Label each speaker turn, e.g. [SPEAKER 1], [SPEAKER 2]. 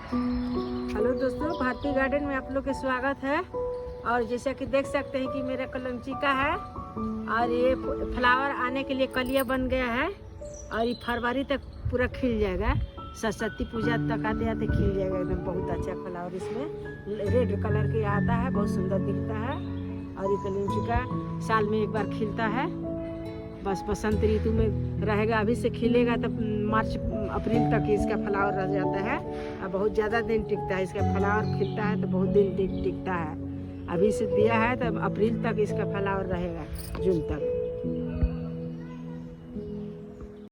[SPEAKER 1] Hello दोस्तों, Bharti garden में आप लोग का स्वागत है। और जैसा कि देख सकते हैं कि मेरा कलम चिका है और ये फ्लावर आने के लिए कलिया बन गया है और ये फरवरी तक पूरा खिल जाएगा। सरस्वती पूजा तक आते आते खिल जाएगा एकदम। बहुत अच्छा फ्लावर इसमें रेड कलर के आता है, बहुत सुंदर दिखता है। और ये कलम चिका साल में एक बार खिलता है। बस बसंत ऋतु में रहेगा, अभी से खिलेगा तब मार्च अप्रैल तक इसका फ्लावर रह जाता है और बहुत ज़्यादा दिन टिकता है। इसका फ्लावर खिलता है तो बहुत दिन टिकता है। अभी से दिया है तब अप्रैल तक इसका फ्लावर रहेगा, जून तक।